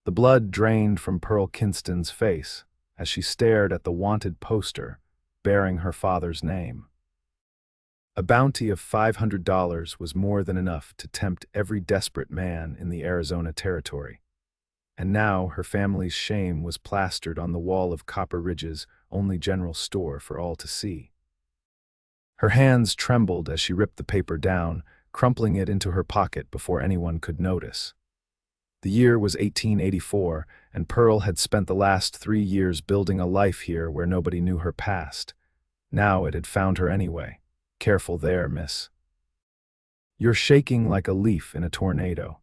The blood drained from Pearl Kinston's face as she stared at the wanted poster bearing her father's name. A bounty of $500 was more than enough to tempt every desperate man in the Arizona territory. And now her family's shame was plastered on the wall of Copper Ridge's only general store for all to see. Her hands trembled as she ripped the paper down, crumpling it into her pocket before anyone could notice. The year was 1884, and Pearl had spent the last 3 years building a life here where nobody knew her past. Now it had found her anyway. Careful there, miss. You're shaking like a leaf in a tornado.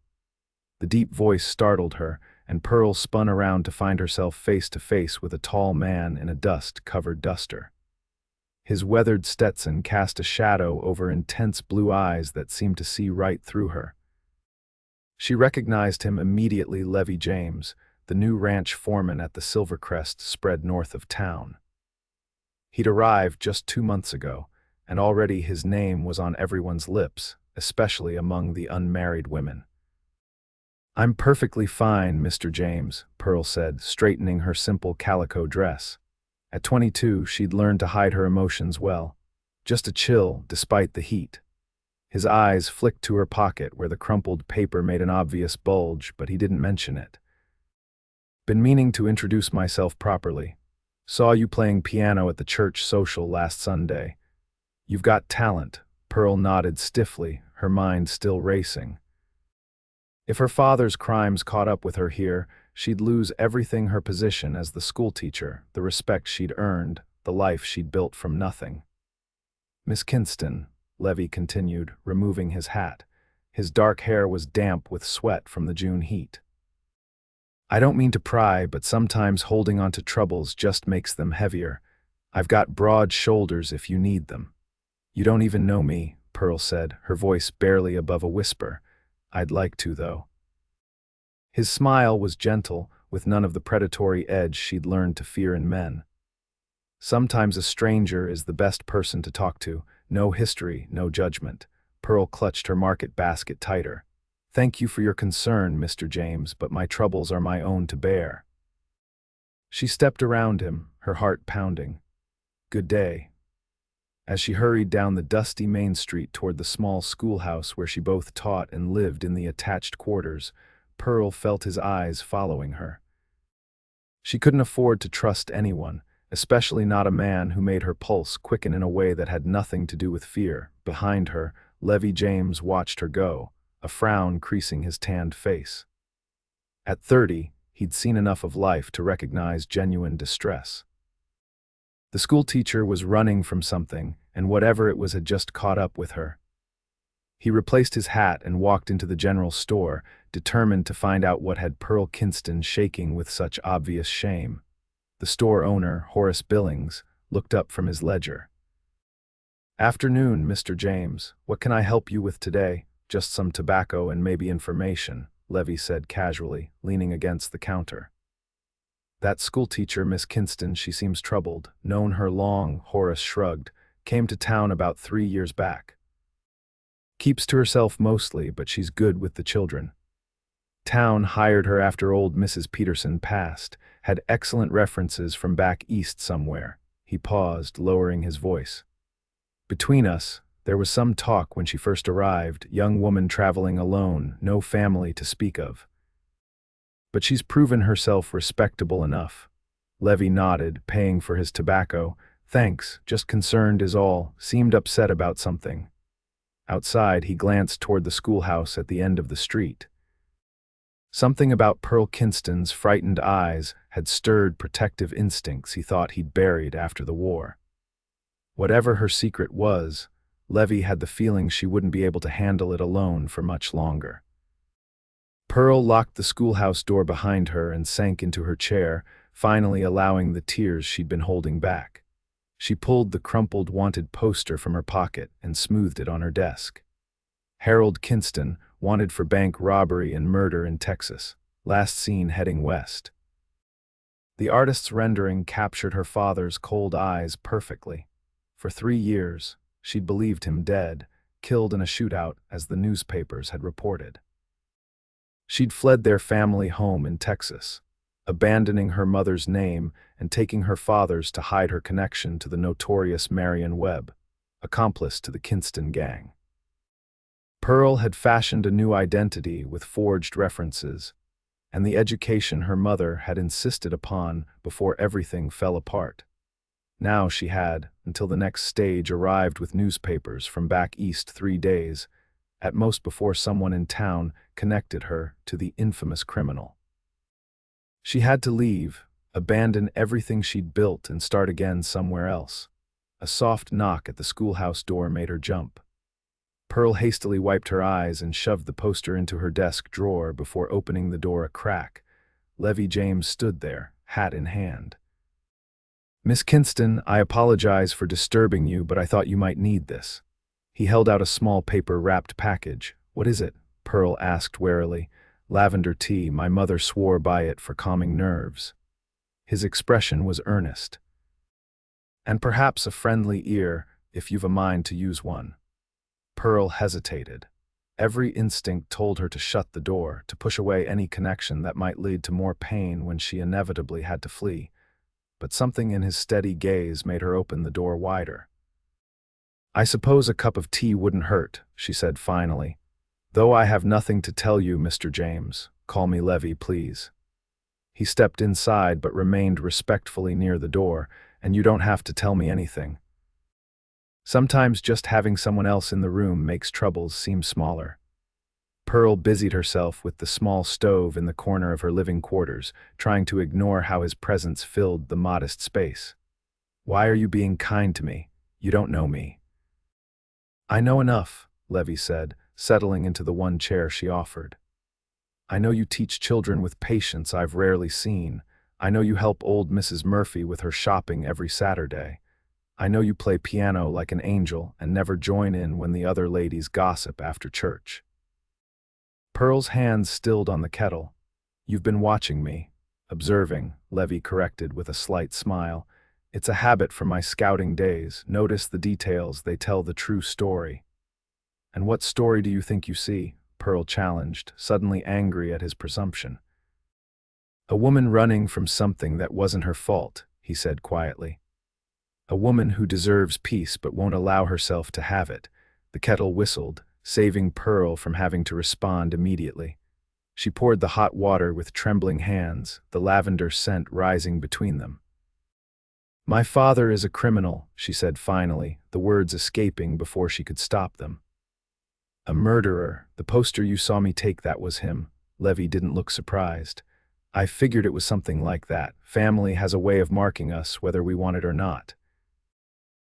The deep voice startled her, and Pearl spun around to find herself face to face with a tall man in a dust-covered duster. His weathered Stetson cast a shadow over intense blue eyes that seemed to see right through her. She recognized him immediately. Levi James, the new ranch foreman at the Silvercrest spread north of town. He'd arrived just 2 months ago, and already his name was on everyone's lips, especially among the unmarried women. "I'm perfectly fine, Mr. James," Pearl said, straightening her simple calico dress. At 22, she'd learned to hide her emotions well. Just a chill, despite the heat. His eyes flicked to her pocket where the crumpled paper made an obvious bulge, but he didn't mention it. "Been meaning to introduce myself properly. Saw you playing piano at the church social last Sunday. You've got talent." Pearl nodded stiffly, her mind still racing. If her father's crimes caught up with her here, she'd lose everything: her position as the schoolteacher, the respect she'd earned, the life she'd built from nothing. "Miss Kinston," Levi continued, removing his hat. His dark hair was damp with sweat from the June heat. "I don't mean to pry, but sometimes holding on to troubles just makes them heavier. I've got broad shoulders if you need them." "You don't even know me," Pearl said, her voice barely above a whisper. "I'd like to, though." His smile was gentle, with none of the predatory edge she'd learned to fear in men. Sometimes a stranger is the best person to talk to. No history, no judgment. Pearl clutched her market basket tighter. "Thank you for your concern, Mr. James, but my troubles are my own to bear." She stepped around him, her heart pounding. "Good day." As she hurried down the dusty main street toward the small schoolhouse where she both taught and lived in the attached quarters, Pearl felt his eyes following her. She couldn't afford to trust anyone, especially not a man who made her pulse quicken in a way that had nothing to do with fear. Behind her, Levi James watched her go, a frown creasing his tanned face. At 30, he'd seen enough of life to recognize genuine distress. The schoolteacher was running from something, and whatever it was had just caught up with her. He replaced his hat and walked into the general store, determined to find out what had Pearl Kinston shaking with such obvious shame. The store owner, Horace Billings, looked up from his ledger. "Afternoon, Mr. James. What can I help you with today?" "Just some tobacco and maybe information," Levi said casually, leaning against the counter. "That schoolteacher, Miss Kinston, she seems troubled. Known her long," Horace shrugged. "Came to town about 3 years back. Keeps to herself mostly, but she's good with the children. Town hired her after old Mrs. Peterson passed, had excellent references from back east somewhere." He paused, lowering his voice. "Between us, there was some talk when she first arrived, young woman traveling alone, no family to speak of. But she's proven herself respectable enough." Levi nodded, paying for his tobacco. "Thanks, just concerned is all. Seemed upset about something." Outside, he glanced toward the schoolhouse at the end of the street. Something about Pearl Kinston's frightened eyes had stirred protective instincts he thought he'd buried after the war. Whatever her secret was, Levi had the feeling she wouldn't be able to handle it alone for much longer. Pearl locked the schoolhouse door behind her and sank into her chair, finally allowing the tears she'd been holding back. She pulled the crumpled wanted poster from her pocket and smoothed it on her desk. Harold Kinston, wanted for bank robbery and murder in Texas, last seen heading west. The artist's rendering captured her father's cold eyes perfectly. For 3 years, she'd believed him dead, killed in a shootout as the newspapers had reported. She'd fled their family home in Texas, abandoning her mother's name and taking her father's to hide her connection to the notorious Marion Webb, accomplice to the Kinston gang. Pearl had fashioned a new identity with forged references, and the education her mother had insisted upon before everything fell apart. Now she had, until the next stage arrived with newspapers from back east 3 days, at most before someone in town connected her to the infamous criminal. She had to leave, abandon everything she'd built and start again somewhere else. A soft knock at the schoolhouse door made her jump. Pearl hastily wiped her eyes and shoved the poster into her desk drawer before opening the door a crack. Levi James stood there, hat in hand. "Miss Kinston, I apologize for disturbing you, but I thought you might need this." He held out a small paper-wrapped package. "What is it?" Pearl asked warily. "Lavender tea. My mother swore by it for calming nerves." His expression was earnest. "And perhaps a friendly ear, if you've a mind to use one." Pearl hesitated. Every instinct told her to shut the door, to push away any connection that might lead to more pain when she inevitably had to flee. But something in his steady gaze made her open the door wider. "I suppose a cup of tea wouldn't hurt," she said finally. "Though I have nothing to tell you, Mr. James. Call me Levi, please." He stepped inside but remained respectfully near the door. "And you don't have to tell me anything. Sometimes just having someone else in the room makes troubles seem smaller." Pearl busied herself with the small stove in the corner of her living quarters, trying to ignore how his presence filled the modest space. "Why are you being kind to me? You don't know me." "I know enough," Levi said, settling into the one chair she offered. "I know you teach children with patience I've rarely seen. I know you help old Mrs. Murphy with her shopping every Saturday. I know you play piano like an angel and never join in when the other ladies gossip after church." Pearl's hands stilled on the kettle. "You've been watching me, observing," Levi corrected with a slight smile. "It's a habit from my scouting days. Notice the details, they tell the true story." "And what story do you think you see?" Pearl challenged, suddenly angry at his presumption. "A woman running from something that wasn't her fault," he said quietly. "A woman who deserves peace but won't allow herself to have it." The kettle whistled, saving Pearl from having to respond immediately. She poured the hot water with trembling hands, the lavender scent rising between them. "My father is a criminal," she said finally, the words escaping before she could stop them. "A murderer. The poster you saw me take, that was him." Levi didn't look surprised. "I figured it was something like that. Family has a way of marking us, whether we want it or not.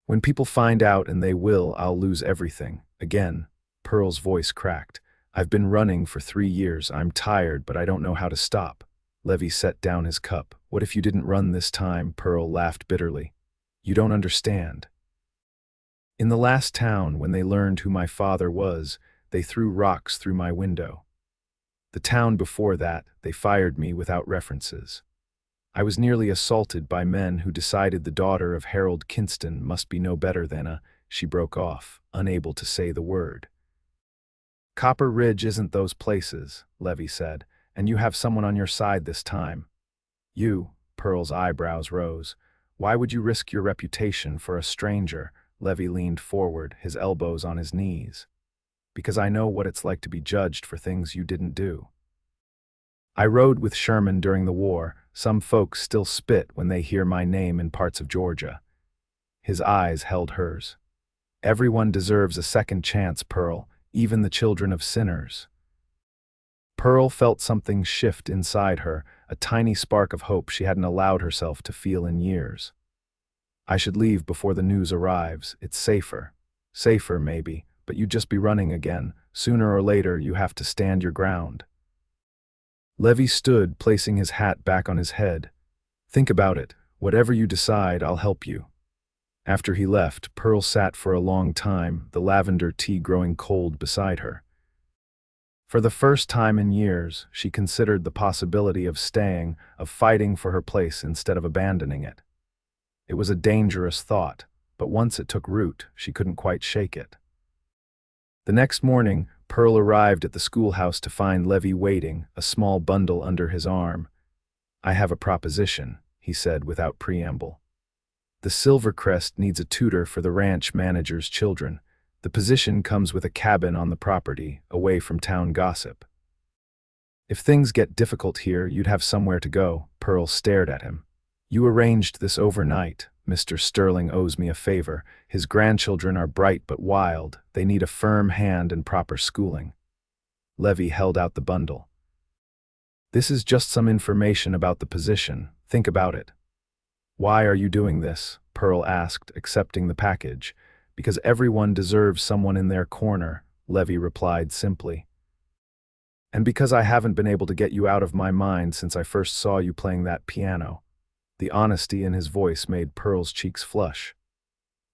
When people find out, and they will, I'll lose everything. Again." Pearl's voice cracked. "I've been running for 3 years. I'm tired, but I don't know how to stop." Levi set down his cup. "What if you didn't run this time?" Pearl laughed bitterly. "You don't understand. In the last town, when they learned who my father was, they threw rocks through my window. The town before that, they fired me without references. I was nearly assaulted by men who decided the daughter of Harold Kinston must be no better than a—" She broke off, unable to say the word. "Copper Ridge isn't those places," Levi said, "and you have someone on your side this time." "You?" Pearl's eyebrows rose. "Why would you risk your reputation for a stranger?" Levi leaned forward, his elbows on his knees. "Because I know what it's like to be judged for things you didn't do. I rode with Sherman during the war. Some folks still spit when they hear my name in parts of Georgia." His eyes held hers. "Everyone deserves a second chance, Pearl, even the children of sinners." Pearl felt something shift inside her, a tiny spark of hope she hadn't allowed herself to feel in years. "I should leave before the news arrives. It's safer." "Safer, maybe, but you'd just be running again. Sooner or later, you have to stand your ground." Levi stood, placing his hat back on his head. "Think about it. Whatever you decide, I'll help you." After he left, Pearl sat for a long time, the lavender tea growing cold beside her. For the first time in years, she considered the possibility of staying, of fighting for her place instead of abandoning it. It was a dangerous thought, but once it took root, she couldn't quite shake it. The next morning, Pearl arrived at the schoolhouse to find Levi waiting, a small bundle under his arm. "I have a proposition," he said without preamble. "The Silvercrest needs a tutor for the ranch manager's children. The position comes with a cabin on the property, away from town gossip." "If things get difficult here, you'd have somewhere to go." Pearl stared at him. "You arranged this overnight. Mr. Sterling owes me a favor. His grandchildren are bright but wild. They need a firm hand and proper schooling." Levi held out the bundle. "This is just some information about the position. Think about it." "Why are you doing this?" Pearl asked, accepting the package. "Because everyone deserves someone in their corner," Levi replied simply. "And because I haven't been able to get you out of my mind since I first saw you playing that piano." The honesty in his voice made Pearl's cheeks flush.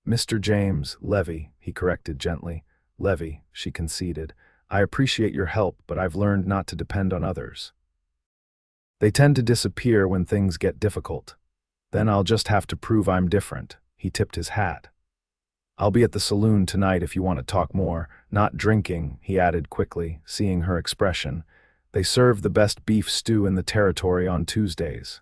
"Mr. James, Levi," he corrected gently. "Levi," she conceded. "I appreciate your help, but I've learned not to depend on others. They tend to disappear when things get difficult. Then I'll just have to prove I'm different." He tipped his hat. "I'll be at the saloon tonight if you want to talk more. Not drinking," he added quickly, seeing her expression. "They serve the best beef stew in the territory on Tuesdays."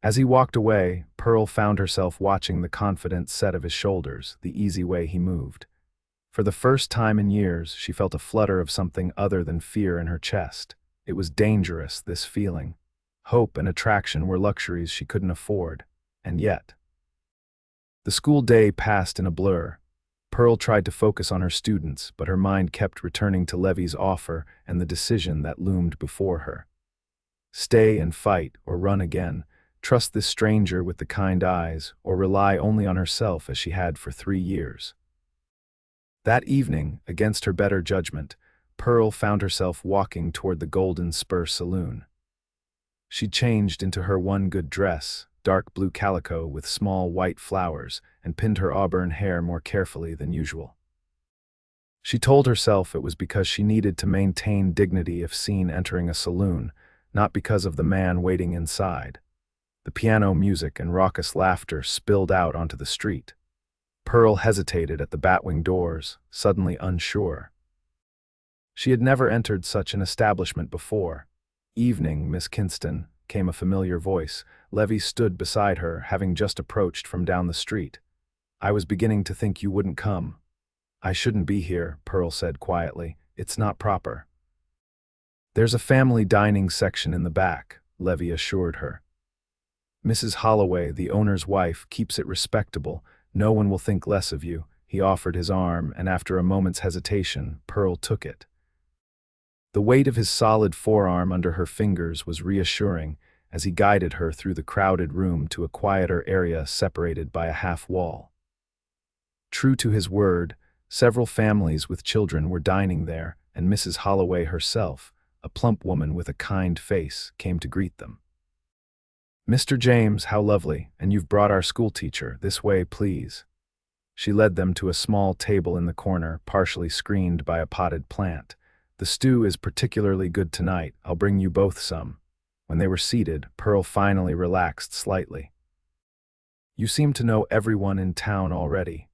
As he walked away, Pearl found herself watching the confident set of his shoulders, the easy way he moved. For the first time in years, she felt a flutter of something other than fear in her chest. It was dangerous, this feeling. Hope and attraction were luxuries she couldn't afford. And yet. The school day passed in a blur. Pearl tried to focus on her students, but her mind kept returning to Levi's offer and the decision that loomed before her. Stay and fight, or run again. Trust this stranger with the kind eyes, or rely only on herself as she had for 3 years. That evening, against her better judgment, Pearl found herself walking toward the Golden Spur Saloon. She changed into her one good dress, dark blue calico with small white flowers, and pinned her auburn hair more carefully than usual. She told herself it was because she needed to maintain dignity if seen entering a saloon, not because of the man waiting inside. The piano music and raucous laughter spilled out onto the street. Pearl hesitated at the batwing doors, suddenly unsure. She had never entered such an establishment before. "Evening, Miss Kinston," came a familiar voice. Levi stood beside her, having just approached from down the street. "I was beginning to think you wouldn't come." "I shouldn't be here," Pearl said quietly. "It's not proper." "There's a family dining section in the back," Levi assured her. "Mrs. Holloway, the owner's wife, keeps it respectable. No one will think less of you." He offered his arm, and after a moment's hesitation, Pearl took it. The weight of his solid forearm under her fingers was reassuring as he guided her through the crowded room to a quieter area separated by a half wall. True to his word, several families with children were dining there, and Mrs. Holloway herself, a plump woman with a kind face, came to greet them. "Mr. James, how lovely, and you've brought our schoolteacher. This way, please." She led them to a small table in the corner, partially screened by a potted plant. "The stew is particularly good tonight. I'll bring you both some." When they were seated, Pearl finally relaxed slightly. "You seem to know everyone in town already."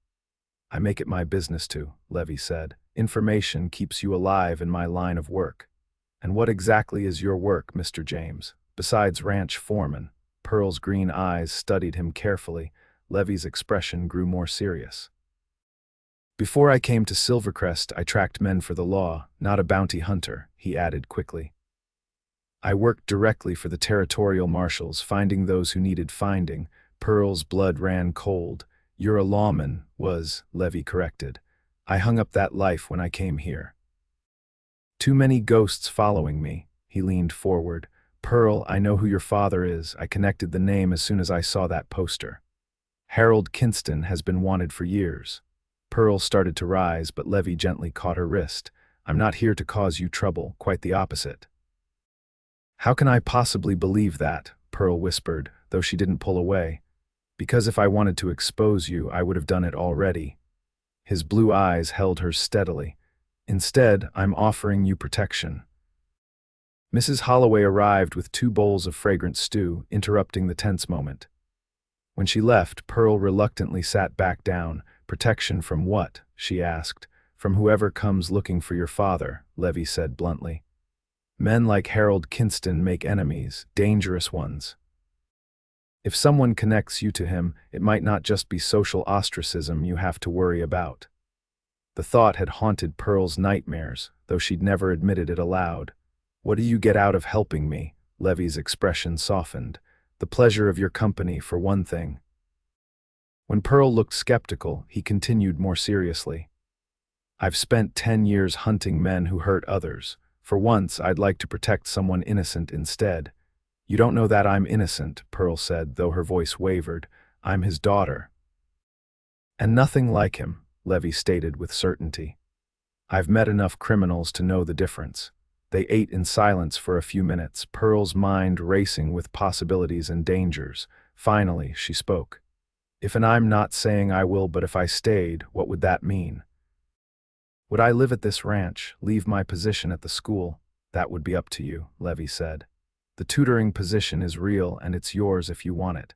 "I make it my business to," Levi said. "Information keeps you alive in my line of work." "And what exactly is your work, Mr. James, besides ranch foreman?" Pearl's green eyes studied him carefully. Levi's expression grew more serious. "Before I came to Silvercrest, I tracked men for the law, not a bounty hunter," he added quickly. "I worked directly for the territorial marshals, finding those who needed finding." Pearl's blood ran cold. "You're a lawman," Levi corrected. "I hung up that life when I came here." "Too many ghosts following me." He leaned forward. "Pearl, I know who your father is. I connected the name as soon as I saw that poster. Harold Kinston has been wanted for years." Pearl started to rise, but Levi gently caught her wrist. "I'm not here to cause you trouble, quite the opposite." "How can I possibly believe that?" Pearl whispered, though she didn't pull away. "Because if I wanted to expose you, I would have done it already." His blue eyes held hers steadily. "Instead, I'm offering you protection." Mrs. Holloway arrived with 2 bowls of fragrant stew, interrupting the tense moment. When she left, Pearl reluctantly sat back down. "Protection from what?" she asked. From whoever comes looking for your father, Levi said bluntly. Men like Harold Kinston make enemies, dangerous ones. If someone connects you to him, it might not just be social ostracism you have to worry about. The thought had haunted Pearl's nightmares, though she'd never admitted it aloud. What do you get out of helping me? Levi's expression softened. The pleasure of your company, for one thing. When Pearl looked skeptical, he continued more seriously. I've spent 10 years hunting men who hurt others. For once, I'd like to protect someone innocent instead. You don't know that I'm innocent, Pearl said, though her voice wavered. I'm his daughter. And nothing like him, Levi stated with certainty. I've met enough criminals to know the difference. They ate in silence for a few minutes, Pearl's mind racing with possibilities and dangers. Finally, she spoke. If and I'm not saying I will, but if I stayed, what would that mean? Would I live at this ranch, leave my position at the school? That would be up to you, Levi said. The tutoring position is real and it's yours if you want it.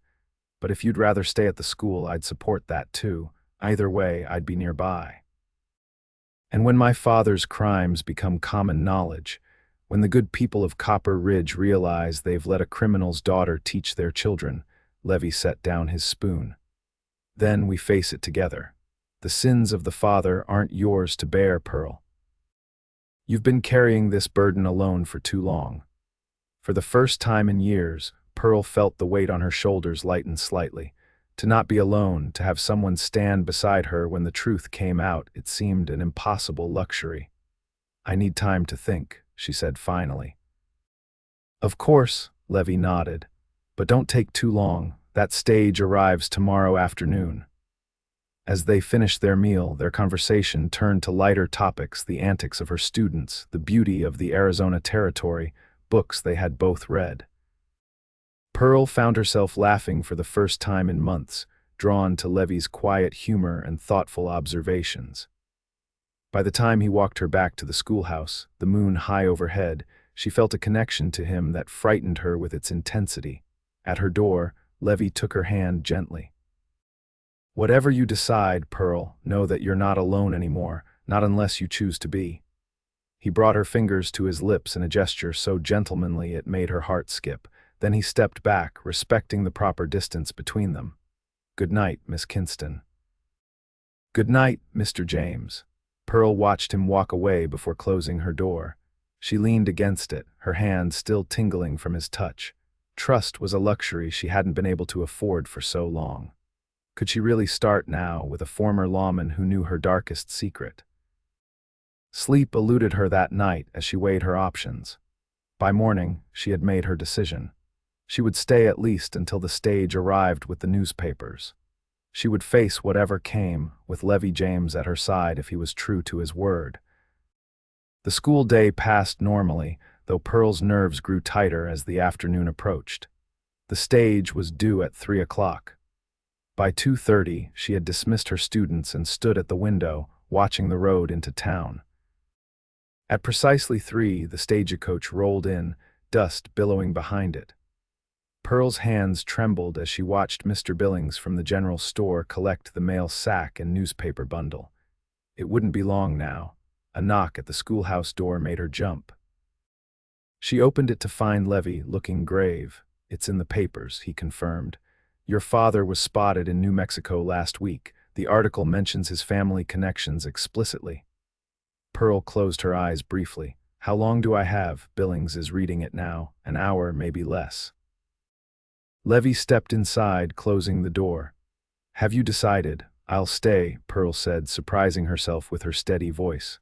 But if you'd rather stay at the school, I'd support that too. Either way, I'd be nearby. And when my father's crimes become common knowledge, when the good people of Copper Ridge realize they've let a criminal's daughter teach their children, Levi set down his spoon. Then we face it together. The sins of the father aren't yours to bear, Pearl. You've been carrying this burden alone for too long. For the first time in years, Pearl felt the weight on her shoulders lighten slightly. To not be alone, to have someone stand beside her when the truth came out, it seemed an impossible luxury. I need time to think, she said finally. Of course, Levi nodded. But don't take too long. That stage arrives tomorrow afternoon. As they finished their meal, their conversation turned to lighter topics, the antics of her students, the beauty of the Arizona Territory, books they had both read. Pearl found herself laughing for the first time in months, drawn to Levi's quiet humor and thoughtful observations. By the time he walked her back to the schoolhouse, the moon high overhead, she felt a connection to him that frightened her with its intensity. At her door, Levi took her hand gently. Whatever you decide, Pearl, know that you're not alone anymore, not unless you choose to be. He brought her fingers to his lips in a gesture so gentlemanly it made her heart skip. Then he stepped back, respecting the proper distance between them. Good night, Miss Kinston. Good night, Mr. James. Pearl watched him walk away before closing her door. She leaned against it, her hand still tingling from his touch. Trust was a luxury she hadn't been able to afford for so long. Could she really start now with a former lawman who knew her darkest secret? Sleep eluded her that night as she weighed her options. By morning, she had made her decision. She would stay at least until the stage arrived with the newspapers. She would face whatever came, with Levi James at her side if he was true to his word. The school day passed normally, though Pearl's nerves grew tighter as the afternoon approached. The stage was due at 3 o'clock. By 2:30, she had dismissed her students and stood at the window, watching the road into town. At precisely 3, the stagecoach rolled in, dust billowing behind it. Pearl's hands trembled as she watched Mr. Billings from the general store collect the mail sack and newspaper bundle. It wouldn't be long now. A knock at the schoolhouse door made her jump. She opened it to find Levi looking grave. It's in the papers, he confirmed. Your father was spotted in New Mexico last week. The article mentions his family connections explicitly. Pearl closed her eyes briefly. How long do I have? Billings is reading it now. An hour, maybe less. Levi stepped inside, closing the door. Have you decided? I'll stay, Pearl said, surprising herself with her steady voice.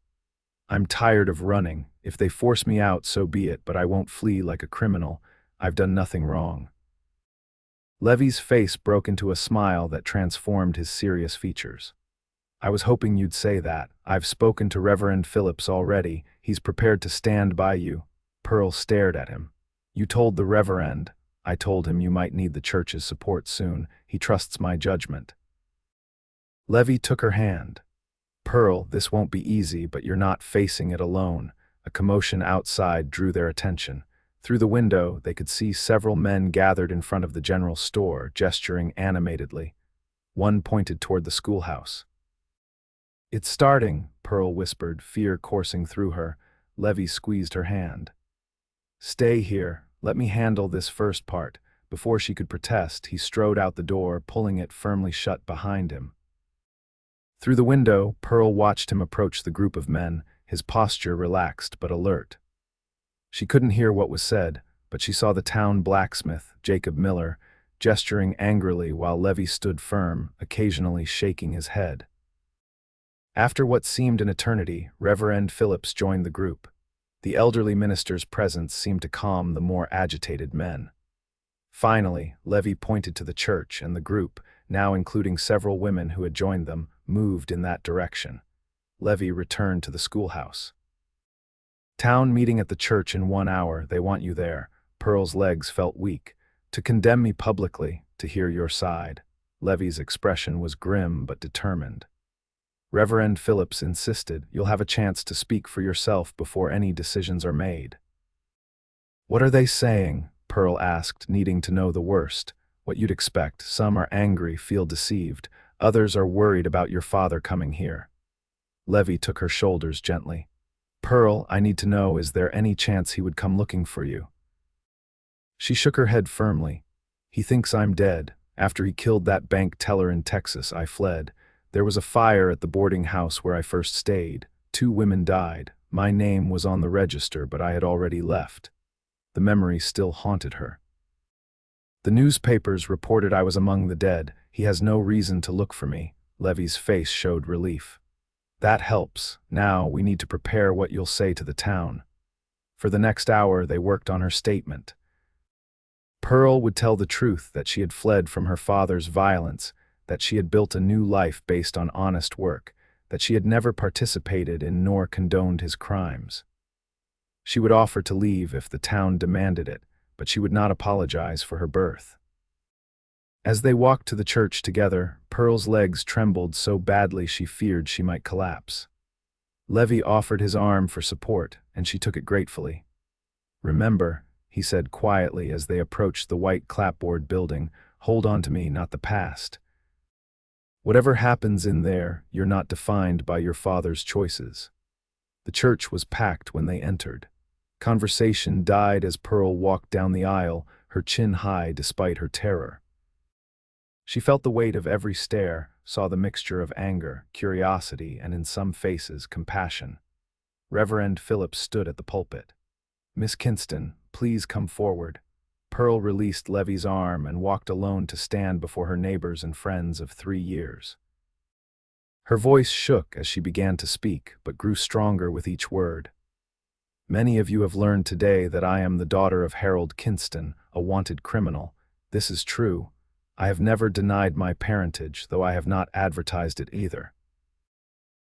I'm tired of running. If they force me out, so be it, but I won't flee like a criminal. I've done nothing wrong. Levi's face broke into a smile that transformed his serious features. I was hoping you'd say that. I've spoken to Reverend Phillips already. He's prepared to stand by you. Pearl stared at him. You told the Reverend. I told him you might need the church's support soon. He trusts my judgment. Levi took her hand. Pearl, this won't be easy, but you're not facing it alone. A commotion outside drew their attention. Through the window, they could see several men gathered in front of the general store, gesturing animatedly. One pointed toward the schoolhouse. It's starting, Pearl whispered, fear coursing through her. Levi squeezed her hand. Stay here, let me handle this first part. Before she could protest, he strode out the door, pulling it firmly shut behind him. Through the window, Pearl watched him approach the group of men, his posture relaxed but alert. She couldn't hear what was said, but she saw the town blacksmith, Jacob Miller, gesturing angrily while Levi stood firm, occasionally shaking his head. After what seemed an eternity, Reverend Phillips joined the group. The elderly minister's presence seemed to calm the more agitated men. Finally, Levi pointed to the church, and the group, now including several women who had joined them, moved in that direction. Levi returned to the schoolhouse. Town meeting at the church in 1 hour, they want you there. Pearl's legs felt weak. To condemn me publicly, to hear your side. Levi's expression was grim but determined. Reverend Phillips insisted, you'll have a chance to speak for yourself before any decisions are made. What are they saying? Pearl asked, needing to know the worst. What you'd expect. Some are angry, feel deceived. Others are worried about your father coming here. Levi took her shoulders gently. Pearl, I need to know, is there any chance he would come looking for you? She shook her head firmly. He thinks I'm dead. After he killed that bank teller in Texas, I fled. There was a fire at the boarding house where I first stayed. 2 women died. My name was on the register, but I had already left. The memory still haunted her. The newspapers reported I was among the dead. He has no reason to look for me. Levi's face showed relief. That helps. Now we need to prepare what you'll say to the town. For the next hour, they worked on her statement. Pearl would tell the truth, that she had fled from her father's violence, that she had built a new life based on honest work, that she had never participated in nor condoned his crimes. She would offer to leave if the town demanded it, but she would not apologize for her birth. As they walked to the church together, Pearl's legs trembled so badly she feared she might collapse. Levi offered his arm for support, and she took it gratefully. Remember, he said quietly as they approached the white clapboard building, hold on to me, not the past. Whatever happens in there, you're not defined by your father's choices. The church was packed when they entered. Conversation died as Pearl walked down the aisle, her chin high despite her terror. She felt the weight of every stare, saw the mixture of anger, curiosity, and in some faces, compassion. Reverend Phillips stood at the pulpit. Miss Kinston, please come forward. Pearl released Levi's arm and walked alone to stand before her neighbors and friends of 3 years. Her voice shook as she began to speak, but grew stronger with each word. Many of you have learned today that I am the daughter of Harold Kinston, a wanted criminal. This is true. I have never denied my parentage, though I have not advertised it either.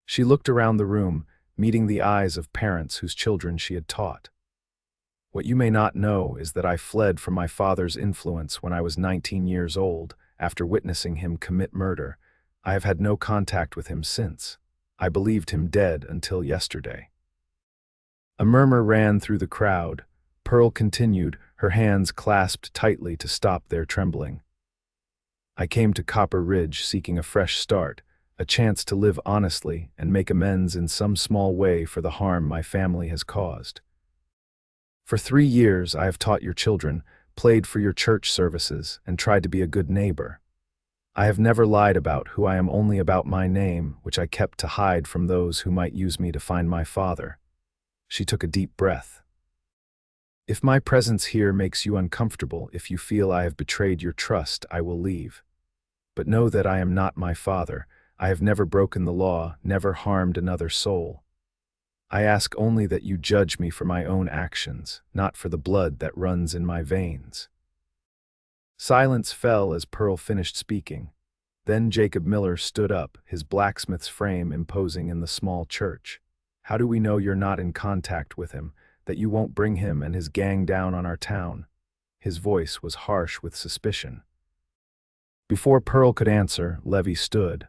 She looked around the room, meeting the eyes of parents whose children she had taught. What you may not know is that I fled from my father's influence when I was 19 years old, after witnessing him commit murder. I have had no contact with him since. I believed him dead until yesterday. A murmur ran through the crowd. Pearl continued, her hands clasped tightly to stop their trembling. I came to Copper Ridge seeking a fresh start, a chance to live honestly and make amends in some small way for the harm my family has caused. For 3 years I have taught your children, played for your church services, and tried to be a good neighbor. I have never lied about who I am, only about my name, which I kept to hide from those who might use me to find my father. She took a deep breath. If my presence here makes you uncomfortable, if you feel I have betrayed your trust, I will leave. But know that I am not my father. I have never broken the law, never harmed another soul. I ask only that you judge me for my own actions, not for the blood that runs in my veins. Silence fell as Pearl finished speaking. Then Jacob Miller stood up, his blacksmith's frame imposing in the small church. How do we know you're not in contact with him, that you won't bring him and his gang down on our town? His voice was harsh with suspicion. Before Pearl could answer, Levi stood.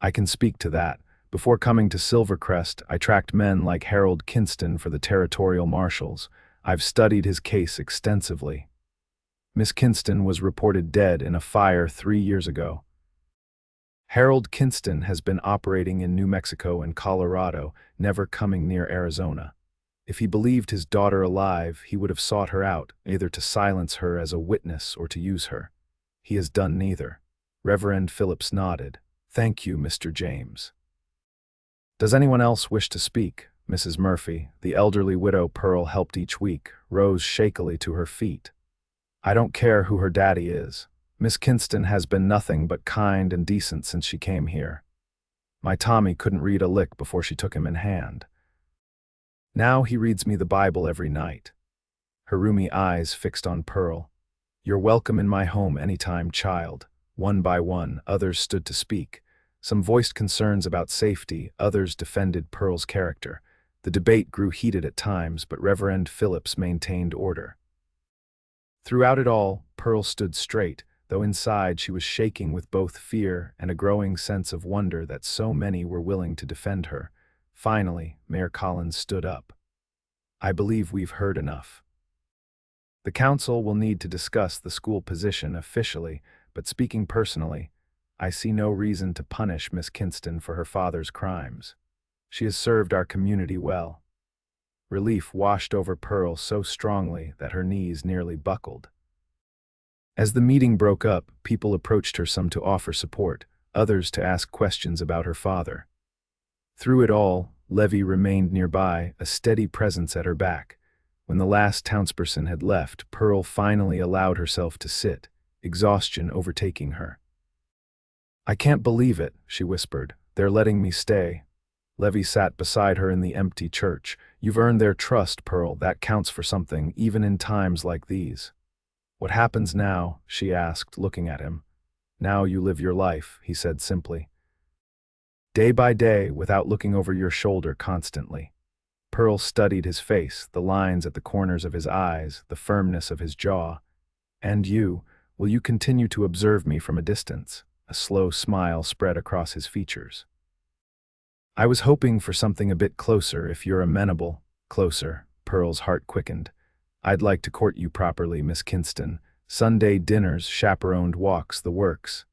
I can speak to that. Before coming to Silvercrest, I tracked men like Harold Kinston for the territorial marshals. I've studied his case extensively. Miss Kinston was reported dead in a fire 3 years ago. Harold Kinston has been operating in New Mexico and Colorado, never coming near Arizona. If he believed his daughter alive, he would have sought her out, either to silence her as a witness or to use her. He has done neither. Reverend Phillips nodded. Thank you, Mr. James. Does anyone else wish to speak? Mrs. Murphy, the elderly widow Pearl helped each week, rose shakily to her feet. I don't care who her daddy is. Miss Kinston has been nothing but kind and decent since she came here. My Tommy couldn't read a lick before she took him in hand. Now he reads me the Bible every night. Her roomy eyes fixed on Pearl. You're welcome in my home anytime, child. One by one, others stood to speak. Some voiced concerns about safety, others defended Pearl's character. The debate grew heated at times, but Reverend Phillips maintained order. Throughout it all, Pearl stood straight, though inside she was shaking with both fear and a growing sense of wonder that so many were willing to defend her. Finally, Mayor Collins stood up. I believe we've heard enough. The council will need to discuss the school position officially, but speaking personally, I see no reason to punish Miss Kinston for her father's crimes. She has served our community well. Relief washed over Pearl so strongly that her knees nearly buckled. As the meeting broke up, people approached her, some to offer support, others to ask questions about her father. Through it all, Levi remained nearby, a steady presence at her back. When the last townsperson had left, Pearl finally allowed herself to sit, exhaustion overtaking her. I can't believe it, she whispered. They're letting me stay. Levi sat beside her in the empty church. You've earned their trust, Pearl. That counts for something, even in times like these. What happens now? She asked, looking at him. Now you live your life, he said simply. Day by day, without looking over your shoulder constantly. Pearl studied his face, the lines at the corners of his eyes, the firmness of his jaw. And you, will you continue to observe me from a distance? A slow smile spread across his features. I was hoping for something a bit closer, if you're amenable. Closer, Pearl's heart quickened. I'd like to court you properly, Miss Kinston. Sunday dinners, chaperoned walks, the works.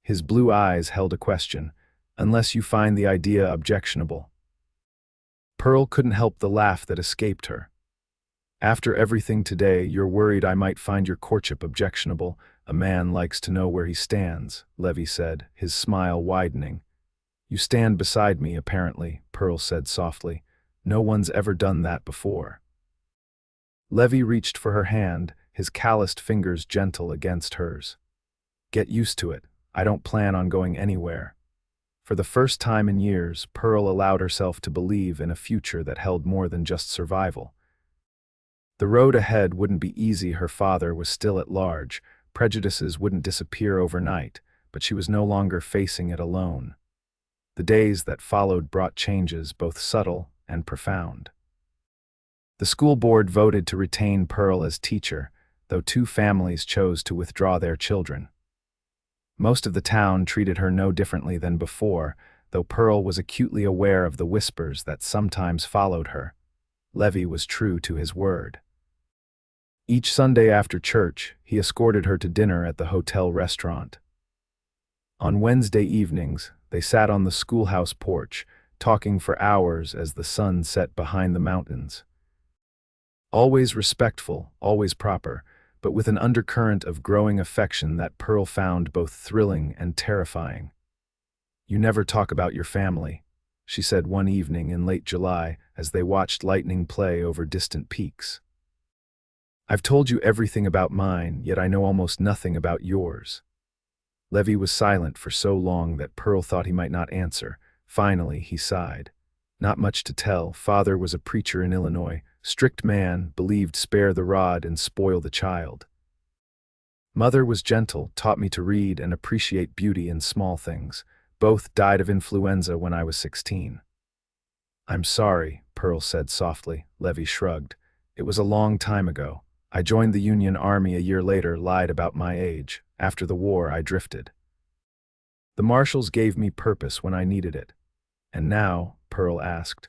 His blue eyes held a question. Unless you find the idea objectionable. Pearl couldn't help the laugh that escaped her. After everything today, you're worried I might find your courtship objectionable. A man likes to know where he stands, Levi said, his smile widening. You stand beside me, apparently, Pearl said softly. No one's ever done that before. Levi reached for her hand, his calloused fingers gentle against hers. Get used to it. I don't plan on going anywhere. For the first time in years, Pearl allowed herself to believe in a future that held more than just survival. The road ahead wouldn't be easy. Her father was still at large. Prejudices wouldn't disappear overnight, but she was no longer facing it alone. The days that followed brought changes both subtle and profound. The school board voted to retain Pearl as teacher, though two families chose to withdraw their children. Most of the town treated her no differently than before, though Pearl was acutely aware of the whispers that sometimes followed her. Levi was true to his word. Each Sunday after church, he escorted her to dinner at the hotel restaurant. On Wednesday evenings, they sat on the schoolhouse porch, talking for hours as the sun set behind the mountains. Always respectful, always proper, but with an undercurrent of growing affection that Pearl found both thrilling and terrifying. You never talk about your family, she said one evening in late July as they watched lightning play over distant peaks. I've told you everything about mine, yet I know almost nothing about yours. Levi was silent for so long that Pearl thought he might not answer. Finally, he sighed. Not much to tell. Father was a preacher in Illinois. Strict man, believed spare the rod and spoil the child. Mother was gentle, taught me to read and appreciate beauty in small things. Both died of influenza when I was 16. I'm sorry, Pearl said softly. Levi shrugged. It was a long time ago. I joined the Union Army a year later, lied about my age. After the war, I drifted. The marshals gave me purpose when I needed it. And now, Pearl asked,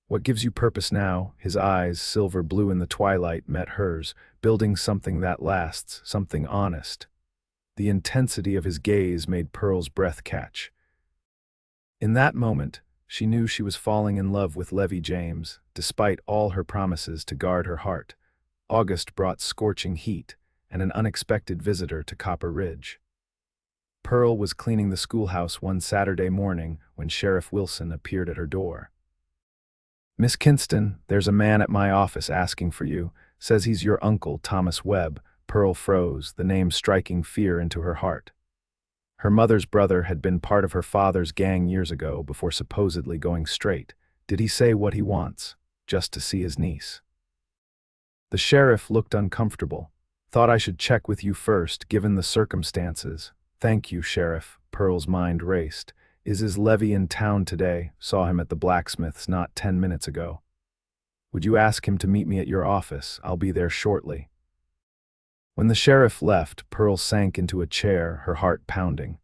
what gives you purpose now? His eyes, silver blue in the twilight, met hers, building something that lasts, something honest. The intensity of his gaze made Pearl's breath catch. In that moment, she knew she was falling in love with Levi James, despite all her promises to guard her heart. August brought scorching heat and an unexpected visitor to Copper Ridge. Pearl was cleaning the schoolhouse one Saturday morning when Sheriff Wilson appeared at her door. "Miss Kinston, there's a man at my office asking for you. Says he's your uncle, Thomas Webb." Pearl froze, the name striking fear into her heart. Her mother's brother had been part of her father's gang years ago before supposedly going straight. Did he say what he wants? Just to see his niece. The sheriff looked uncomfortable. "Thought I should check with you first, given the circumstances." "Thank you, Sheriff." Pearl's mind raced. Is Levi in town today? Saw him at the blacksmith's not 10 minutes ago." "Would you ask him to meet me at your office? I'll be there shortly." When the sheriff left, Pearl sank into a chair, her heart pounding.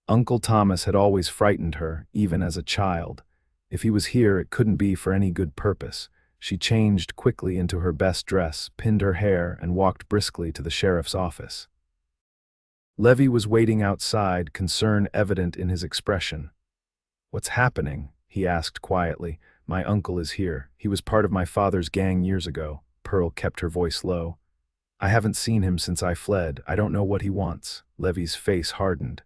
Uncle Thomas had always frightened her, even as a child. If he was here, it couldn't be for any good purpose. She changed quickly into her best dress, pinned her hair, and walked briskly to the sheriff's office. Levi was waiting outside, concern evident in his expression. "What's happening?" he asked quietly. "My uncle is here. He was part of my father's gang years ago." Pearl kept her voice low. "I haven't seen him since I fled. I don't know what he wants." Levi's face hardened.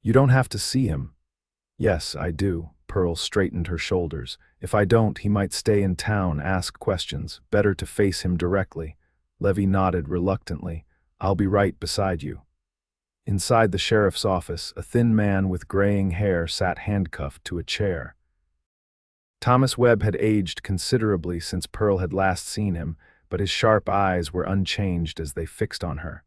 "You don't have to see him." "Yes, I do." Pearl straightened her shoulders. "If I don't, he might stay in town, ask questions. Better to face him directly." Levi nodded reluctantly. "I'll be right beside you." Inside the sheriff's office, a thin man with graying hair sat handcuffed to a chair. Thomas Webb had aged considerably since Pearl had last seen him, but his sharp eyes were unchanged as they fixed on her.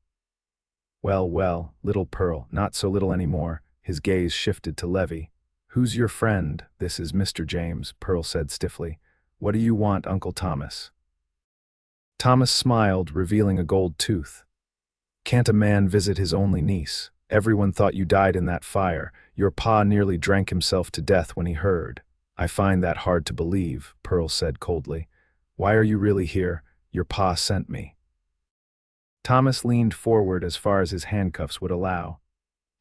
"Well, well, little Pearl, not so little anymore." His gaze shifted to Levi. "Who's your friend?" "This is Mr. James," Pearl said stiffly. "What do you want, Uncle Thomas?" Thomas smiled, revealing a gold tooth. "Can't a man visit his only niece? Everyone thought you died in that fire. Your pa nearly drank himself to death when he heard." "I find that hard to believe," Pearl said coldly. "Why are you really here?" "Your pa sent me." Thomas leaned forward as far as his handcuffs would allow.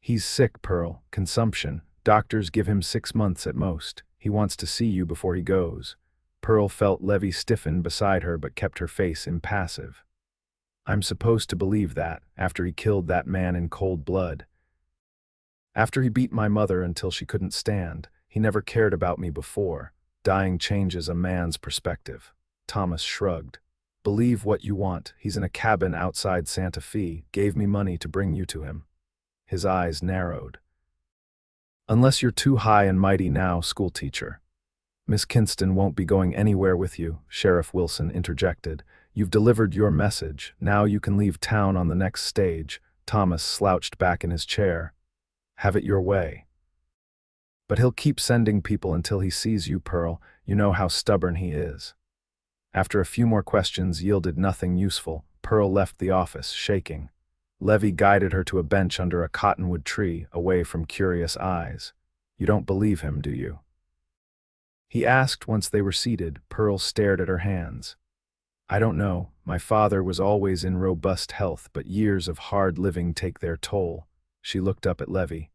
"He's sick, Pearl. Consumption. Doctors give him 6 months at most. He wants to see you before he goes." Pearl felt Levi stiffen beside her but kept her face impassive. "I'm supposed to believe that, after he killed that man in cold blood. After he beat my mother until she couldn't stand. He never cared about me before. Dying changes a man's perspective." Thomas shrugged. "Believe what you want. He's in a cabin outside Santa Fe. Gave me money to bring you to him." His eyes narrowed. "Unless you're too high and mighty now, schoolteacher." "Miss Kinston won't be going anywhere with you," Sheriff Wilson interjected. "You've delivered your message. Now you can leave town on the next stage." Thomas slouched back in his chair. "Have it your way." "But he'll keep sending people until he sees you, Pearl. You know how stubborn he is." After a few more questions yielded nothing useful, Pearl left the office, shaking. Levi guided her to a bench under a cottonwood tree, away from curious eyes. "You don't believe him, do you?" he asked once they were seated. Pearl stared at her hands. "I don't know. My father was always in robust health, but years of hard living take their toll." She looked up at Levi.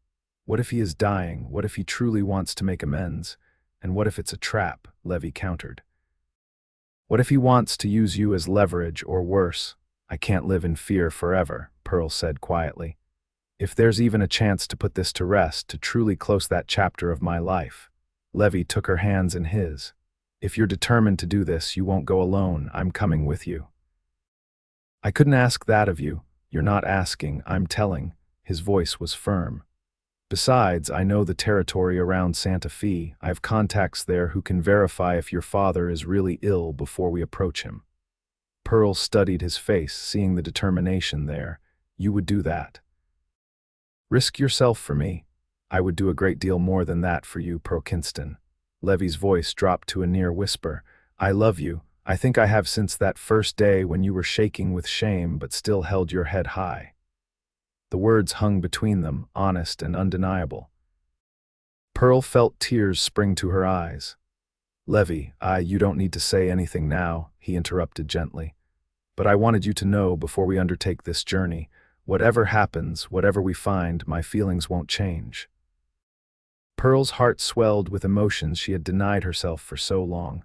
"What if he is dying? What if he truly wants to make amends? And what if it's a trap?" Levi countered. "What if he wants to use you as leverage, or worse?" "I can't live in fear forever," Pearl said quietly. "If there's even a chance to put this to rest, to truly close that chapter of my life." Levi took her hands in his. "If you're determined to do this, you won't go alone. I'm coming with you." "I couldn't ask that of you." "You're not asking, I'm telling." His voice was firm. "Besides, I know the territory around Santa Fe. I have contacts there who can verify if your father is really ill before we approach him." Pearl studied his face, seeing the determination there. "You would do that?" "Risk yourself for me." "I would do a great deal more than that for you, Pearl Kinston." Levi's voice dropped to a near whisper. "I love you. I think I have since that first day when you were shaking with shame but still held your head high." The words hung between them, honest and undeniable. Pearl felt tears spring to her eyes. "Levi, you don't need to say anything now," he interrupted gently. "But I wanted you to know before we undertake this journey. Whatever happens, whatever we find, my feelings won't change. Pearl's heart swelled with emotions she had denied herself for so long.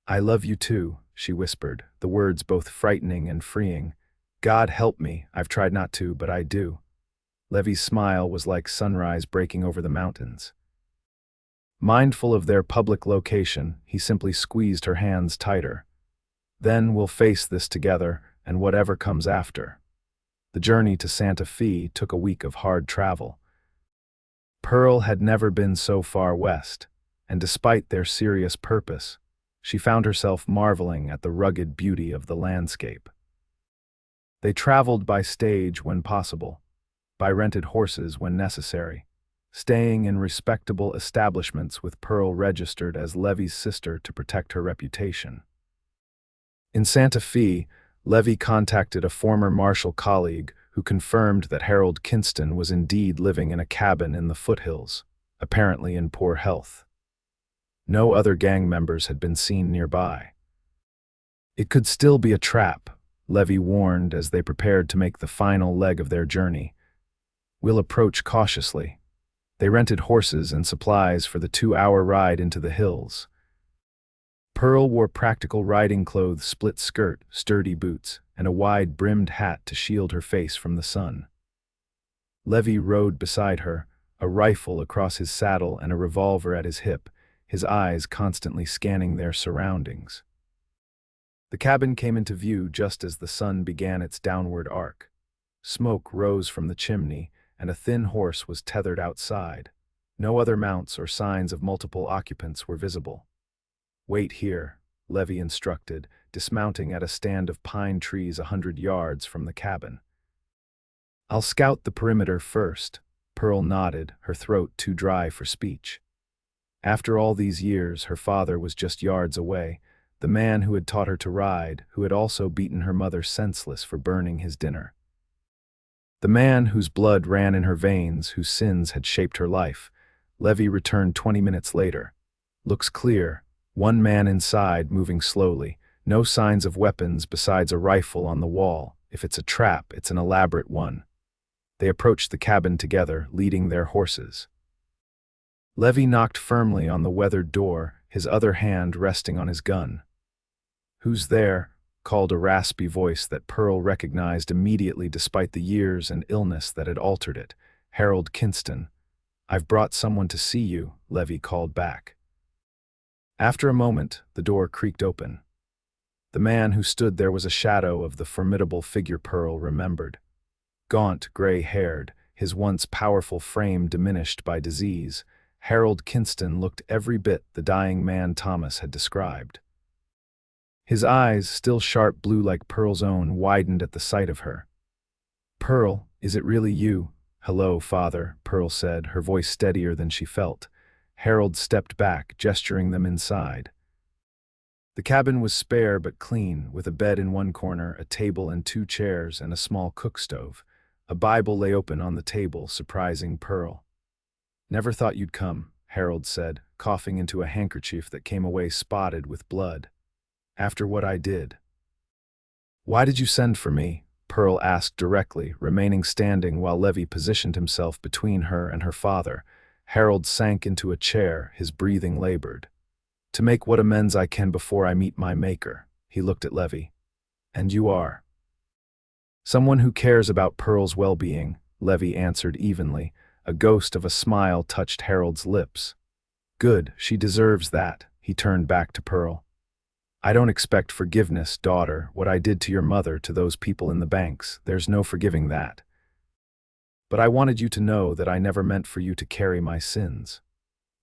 I love you too, she whispered, the words both frightening and freeing. God help me, I've tried not to, but I do. Levi's smile was like sunrise breaking over the mountains. Mindful of their public location, he simply squeezed her hands tighter. Then we'll face this together, and whatever comes after. The journey to Santa Fe took a week of hard travel. Pearl had never been so far west, and despite their serious purpose, she found herself marveling at the rugged beauty of the landscape. They traveled by stage when possible, by rented horses when necessary, staying in respectable establishments with Pearl registered as Levi's sister to protect her reputation. In Santa Fe, Levi contacted a former Marshal colleague who confirmed that Harold Kinston was indeed living in a cabin in the foothills, apparently in poor health. No other gang members had been seen nearby. It could still be a trap, Levi warned as they prepared to make the final leg of their journey. We'll approach cautiously. They rented horses and supplies for the 2-hour ride into the hills. Pearl wore practical riding clothes, split skirt, sturdy boots, and a wide-brimmed hat to shield her face from the sun. Levi rode beside her, a rifle across his saddle and a revolver at his hip, his eyes constantly scanning their surroundings. The cabin came into view just as the sun began its downward arc. Smoke rose from the chimney, and a thin horse was tethered outside. No other mounts or signs of multiple occupants were visible. Wait here, Levi instructed, dismounting at a stand of pine trees 100 yards from the cabin. I'll scout the perimeter first, Pearl nodded, her throat too dry for speech. After all these years, her father was just yards away, the man who had taught her to ride, who had also beaten her mother senseless for burning his dinner. The man whose blood ran in her veins, whose sins had shaped her life. Levi returned 20 minutes later. Looks clear. One man inside, moving slowly. No signs of weapons besides a rifle on the wall. If it's a trap, it's an elaborate one. They approached the cabin together, leading their horses. Levi knocked firmly on the weathered door, his other hand resting on his gun. "Who's there?" called a raspy voice that Pearl recognized immediately despite the years and illness that had altered it. Harold Kinston. "I've brought someone to see you," Levi called back. After a moment, the door creaked open. The man who stood there was a shadow of the formidable figure Pearl remembered. Gaunt, gray-haired, his once powerful frame diminished by disease, Harold Kinston looked every bit the dying man Thomas had described. His eyes, still sharp blue like Pearl's own, widened at the sight of her. "Pearl, is it really you?" "Hello, father," Pearl said, her voice steadier than she felt. Harold stepped back, gesturing them inside. The cabin was spare but clean, with a bed in one corner, a table and 2 chairs, and a small cook stove. A Bible lay open on the table, surprising Pearl. "Never thought you'd come," Harold said, coughing into a handkerchief that came away spotted with blood. "After what I did." "Why did you send for me?" Pearl asked directly, remaining standing while Levi positioned himself between her and her father. Harold sank into a chair, his breathing labored. "To make what amends I can before I meet my maker." He looked at Levi. "And you are?" "Someone who cares about Pearl's well-being," Levi answered evenly. A ghost of a smile touched Harold's lips. "Good, she deserves that." He turned back to Pearl. "I don't expect forgiveness, daughter. What I did to your mother, to those people in the banks, there's no forgiving that. But I wanted you to know that I never meant for you to carry my sins."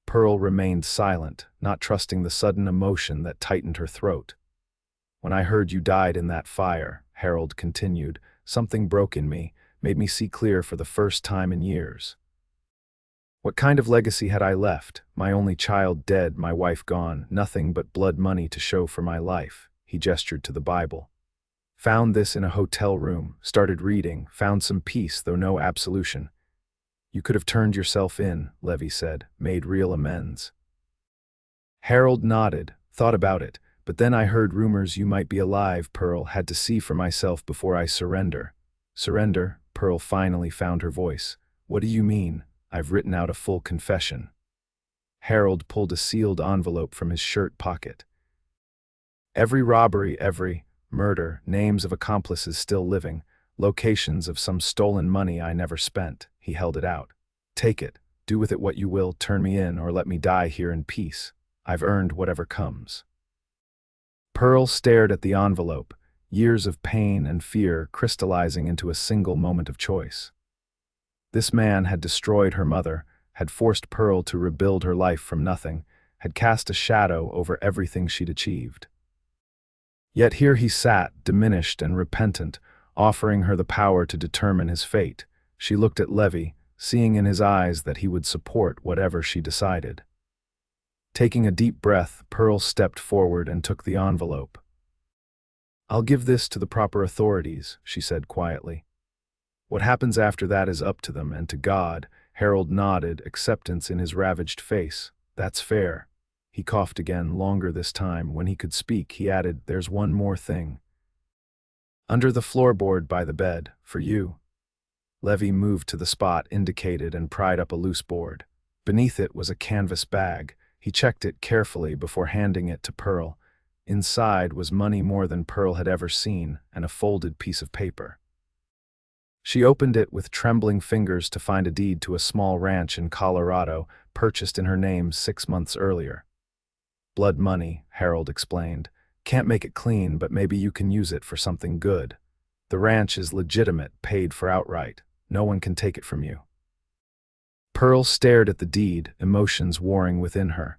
Pearl remained silent, not trusting the sudden emotion that tightened her throat. "When I heard you died in that fire," Harold continued, "something broke in me, made me see clear for the first time in years. What kind of legacy had I left? My only child dead, my wife gone, nothing but blood money to show for my life." He gestured to the Bible. "Found this in a hotel room, started reading, found some peace though no absolution." "You could have turned yourself in," Levi said, "made real amends." Harold nodded, thought about it, "But then I heard rumors you might be alive, Pearl, had to see for myself before I surrender." "Surrender?" Pearl finally found her voice. "What do you mean? I've written out a full confession." Harold pulled a sealed envelope from his shirt pocket. "Every robbery, every murder, names of accomplices still living, locations of some stolen money I never spent." He held it out. "Take it. Do with it what you will, turn me in or let me die here in peace. I've earned whatever comes." Pearl stared at the envelope, years of pain and fear crystallizing into a single moment of choice. This man had destroyed her mother, had forced Pearl to rebuild her life from nothing, had cast a shadow over everything she'd achieved. Yet here he sat, diminished and repentant, offering her the power to determine his fate. She looked at Levi, seeing in his eyes that he would support whatever she decided. Taking a deep breath, Pearl stepped forward and took the envelope. "I'll give this to the proper authorities," she said quietly. "What happens after that is up to them and to God." Harold nodded, acceptance in his ravaged face. "That's fair." He coughed again, longer this time. When he could speak, he added, "There's one more thing. Under the floorboard by the bed, for you." Levi moved to the spot indicated and pried up a loose board. Beneath it was a canvas bag. He checked it carefully before handing it to Pearl. Inside was money more than Pearl had ever seen, and a folded piece of paper. She opened it with trembling fingers to find a deed to a small ranch in Colorado, purchased in her name 6 months earlier. "Blood money," Harold explained. "Can't make it clean, but maybe you can use it for something good. The ranch is legitimate, paid for outright. No one can take it from you." Pearl stared at the deed, emotions warring within her.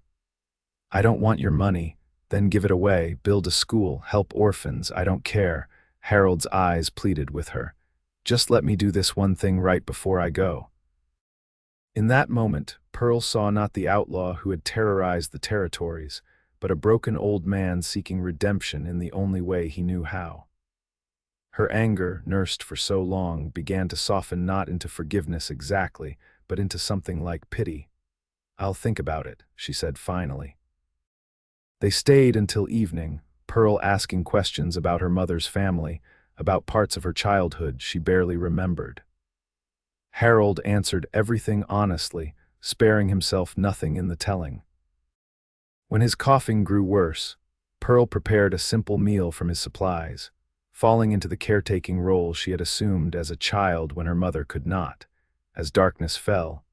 "I don't want your money. Then give it away, build a school, help orphans, I don't care." Harold's eyes pleaded with her. "Just let me do this one thing right before I go." In that moment, Pearl saw not the outlaw who had terrorized the territories, but a broken old man seeking redemption in the only way he knew how. Her anger, nursed for so long, began to soften not into forgiveness exactly, but into something like pity. "I'll think about it," she said finally. They stayed until evening, Pearl asking questions about her mother's family, about parts of her childhood she barely remembered. Harold answered everything honestly, sparing himself nothing in the telling. When his coughing grew worse, Pearl prepared a simple meal from his supplies, falling into the caretaking role she had assumed as a child when her mother could not. As darkness fell,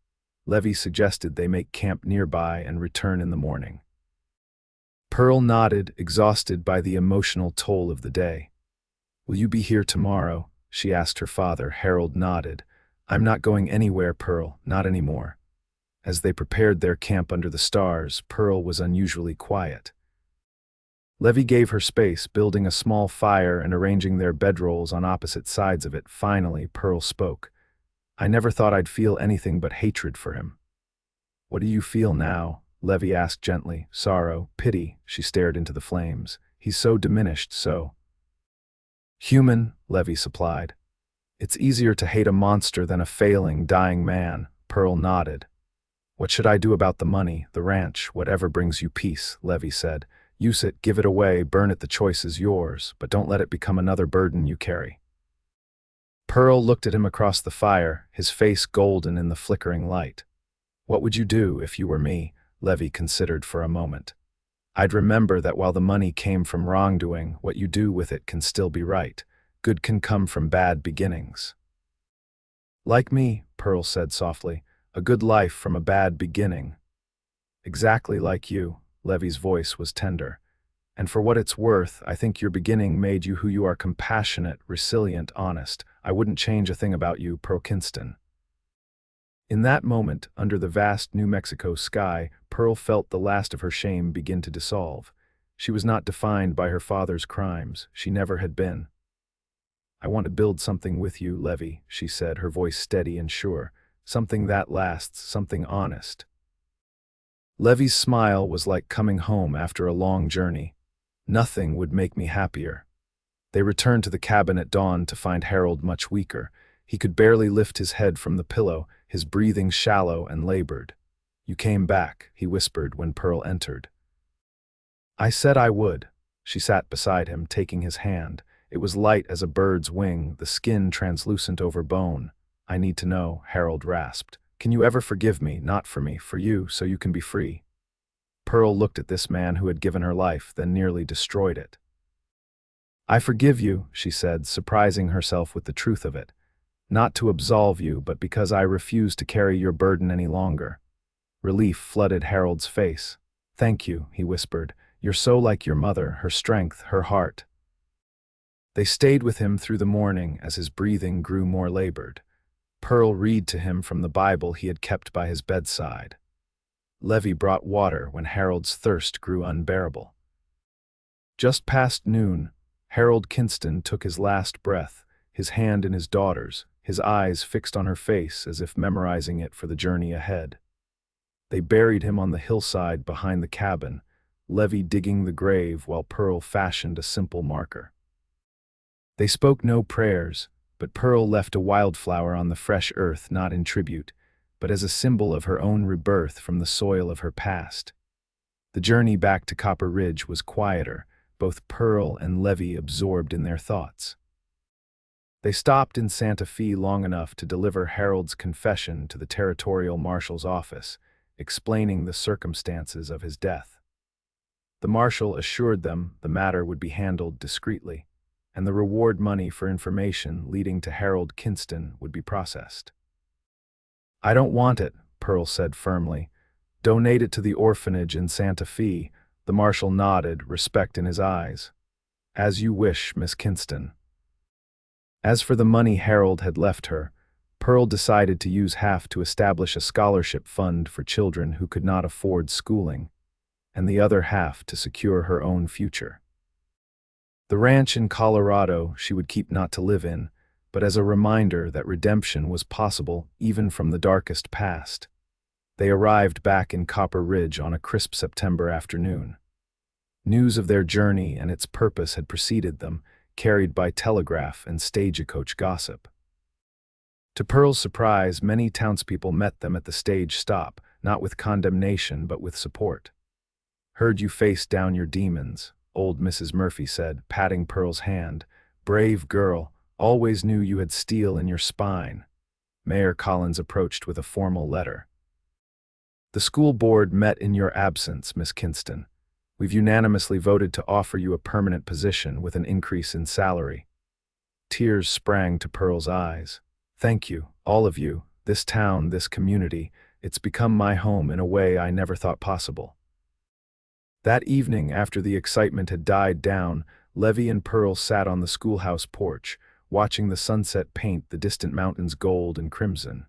Levi suggested they make camp nearby and return in the morning. Pearl nodded, exhausted by the emotional toll of the day. "Will you be here tomorrow?" she asked her father. Harold nodded. "I'm not going anywhere, Pearl, not anymore." As they prepared their camp under the stars, Pearl was unusually quiet. Levi gave her space, building a small fire and arranging their bedrolls on opposite sides of it. Finally, Pearl spoke. "I never thought I'd feel anything but hatred for him." "What do you feel now?" Levi asked gently. "Sorrow, pity." She stared into the flames. "He's so diminished, so human," Levi supplied. "It's easier to hate a monster than a failing, dying man." Pearl nodded. "What should I do about the money, the ranch, whatever brings you peace?" Levi said. "Use it, give it away, burn it, the choice is yours, but don't let it become another burden you carry." Pearl looked at him across the fire, his face golden in the flickering light. "What would you do if you were me?" Levi considered for a moment. "I'd remember that while the money came from wrongdoing, what you do with it can still be right. Good can come from bad beginnings." "Like me," Pearl said softly, "a good life from a bad beginning." "Exactly like you." Levi's voice was tender. "And for what it's worth, I think your beginning made you who you are: compassionate, resilient, honest. I wouldn't change a thing about you, Pearl Kinston." In that moment, under the vast New Mexico sky, Pearl felt the last of her shame begin to dissolve. She was not defined by her father's crimes. She never had been. "I want to build something with you, Levi," she said, her voice steady and sure. "Something that lasts, something honest." Levi's smile was like coming home after a long journey. "Nothing would make me happier." They returned to the cabin at dawn to find Harold much weaker. He could barely lift his head from the pillow, his breathing shallow and labored. "You came back," he whispered when Pearl entered. "I said I would." She sat beside him, taking his hand. It was light as a bird's wing, the skin translucent over bone. "I need to know," Harold rasped. "Can you ever forgive me? Not for me, for you, so you can be free." Pearl looked at this man who had given her life, then nearly destroyed it. "I forgive you," she said, surprising herself with the truth of it. "Not to absolve you, but because I refuse to carry your burden any longer." Relief flooded Harold's face. "Thank you," he whispered. "You're so like your mother, her strength, her heart." They stayed with him through the morning as his breathing grew more labored. Pearl read to him from the Bible he had kept by his bedside. Levi brought water when Harold's thirst grew unbearable. Just past noon, Harold Kinston took his last breath, his hand in his daughter's, his eyes fixed on her face as if memorizing it for the journey ahead. They buried him on the hillside behind the cabin, Levi digging the grave while Pearl fashioned a simple marker. They spoke no prayers, but Pearl left a wildflower on the fresh earth, not in tribute, but as a symbol of her own rebirth from the soil of her past. The journey back to Copper Ridge was quieter, both Pearl and Levi absorbed in their thoughts. They stopped in Santa Fe long enough to deliver Harold's confession to the territorial marshal's office, explaining the circumstances of his death. The marshal assured them the matter would be handled discreetly, and the reward money for information leading to Harold Kinston would be processed. "I don't want it," Pearl said firmly. "Donate it to the orphanage in Santa Fe." The marshal nodded, respect in his eyes. "As you wish, Miss Kinston." As for the money Harold had left her, Pearl decided to use half to establish a scholarship fund for children who could not afford schooling, and the other half to secure her own future. The ranch in Colorado she would keep not to live in, but as a reminder that redemption was possible even from the darkest past. They arrived back in Copper Ridge on a crisp September afternoon. News of their journey and its purpose had preceded them, carried by telegraph and stagecoach gossip. To Pearl's surprise, many townspeople met them at the stage stop, not with condemnation but with support. "Heard you faced down your demons," old Mrs. Murphy said, patting Pearl's hand. "Brave girl, always knew you had steel in your spine." Mayor Collins approached with a formal letter. "The school board met in your absence, Miss Kinston. We've unanimously voted to offer you a permanent position with an increase in salary." Tears sprang to Pearl's eyes. "Thank you, all of you, this town, this community. It's become my home in a way I never thought possible." That evening, after the excitement had died down, Levi and Pearl sat on the schoolhouse porch, watching the sunset paint the distant mountains gold and crimson.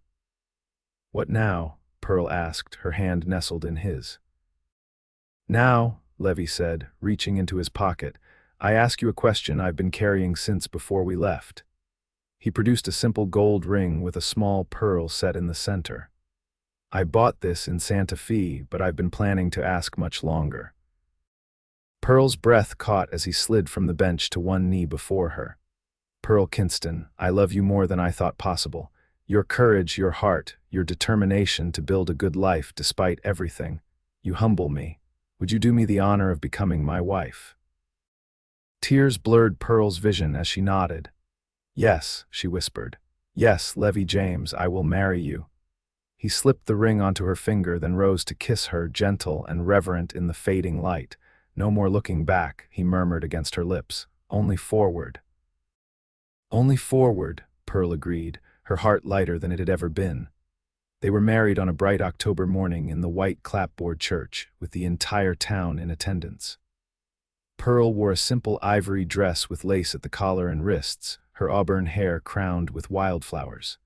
"What now?" Pearl asked, her hand nestled in his. "Now," Levi said, reaching into his pocket, "I ask you a question I've been carrying since before we left." He produced a simple gold ring with a small pearl set in the center. "I bought this in Santa Fe, but I've been planning to ask much longer." Pearl's breath caught as he slid from the bench to one knee before her. "Pearl Kinston, I love you more than I thought possible. Your courage, your heart, your determination to build a good life despite everything. You humble me. Would you do me the honor of becoming my wife?" Tears blurred Pearl's vision as she nodded. "Yes," she whispered. "Yes, Levi James, I will marry you." He slipped the ring onto her finger, then rose to kiss her, gentle and reverent in the fading light. "No more looking back," he murmured against her lips. "Only forward." "Only forward," Pearl agreed, her heart lighter than it had ever been. They were married on a bright October morning in the white clapboard church, with the entire town in attendance. Pearl wore a simple ivory dress with lace at the collar and wrists, her auburn hair crowned with wildflowers.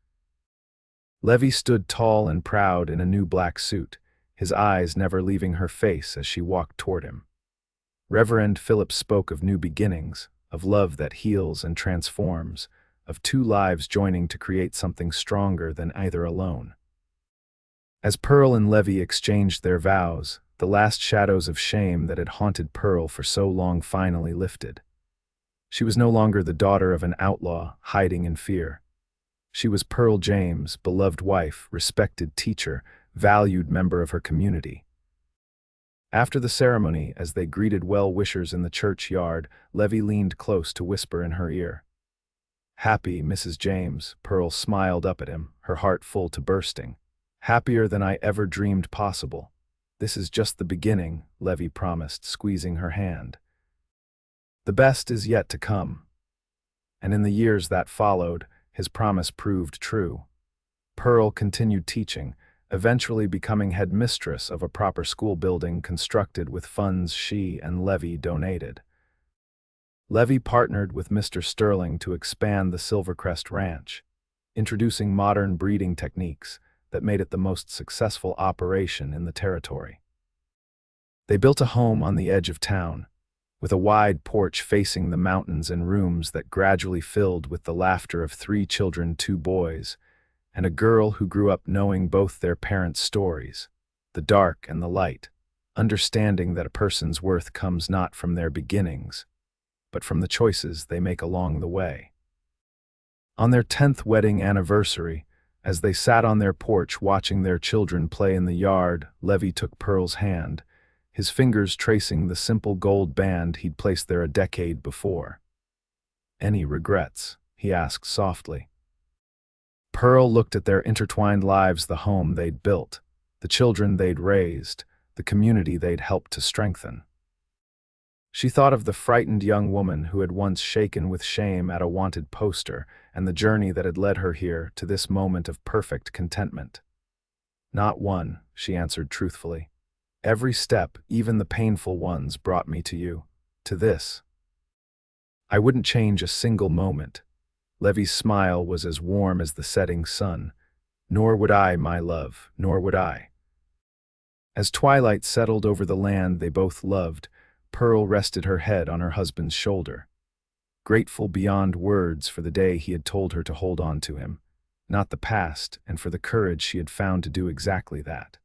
Levi stood tall and proud in a new black suit, his eyes never leaving her face as she walked toward him. Reverend Phillips spoke of new beginnings, of love that heals and transforms, of two lives joining to create something stronger than either alone. As Pearl and Levi exchanged their vows, the last shadows of shame that had haunted Pearl for so long finally lifted. She was no longer the daughter of an outlaw hiding in fear. She was Pearl James, beloved wife, respected teacher, valued member of her community. After the ceremony, as they greeted well-wishers in the churchyard, Levi leaned close to whisper in her ear. "Happy, Mrs. James." Pearl smiled up at him, her heart full to bursting. "Happier than I ever dreamed possible." "This is just the beginning," Levi promised, squeezing her hand. "The best is yet to come." And in the years that followed, his promise proved true. Pearl continued teaching, eventually becoming headmistress of a proper school building constructed with funds she and Levi donated. Levi partnered with Mr. Sterling to expand the Silvercrest Ranch, introducing modern breeding techniques that made it the most successful operation in the territory. They built a home on the edge of town, with a wide porch facing the mountains and rooms that gradually filled with the laughter of 3 children, 2 boys, and a girl who grew up knowing both their parents' stories, the dark and the light, understanding that a person's worth comes not from their beginnings, but from the choices they make along the way. On their 10th wedding anniversary, as they sat on their porch watching their children play in the yard, Levi took Pearl's hand, his fingers tracing the simple gold band he'd placed there a decade before. "Any regrets?" he asked softly. Pearl looked at their intertwined lives, the home they'd built, the children they'd raised, the community they'd helped to strengthen. She thought of the frightened young woman who had once shaken with shame at a wanted poster, and the journey that had led her here to this moment of perfect contentment. "Not one," she answered truthfully. "Every step, even the painful ones, brought me to you, to this. I wouldn't change a single moment." Levi's smile was as warm as the setting sun. "Nor would I, my love, nor would I." As twilight settled over the land they both loved, Pearl rested her head on her husband's shoulder, grateful beyond words for the day he had told her to hold on to him, not the past, and for the courage she had found to do exactly that.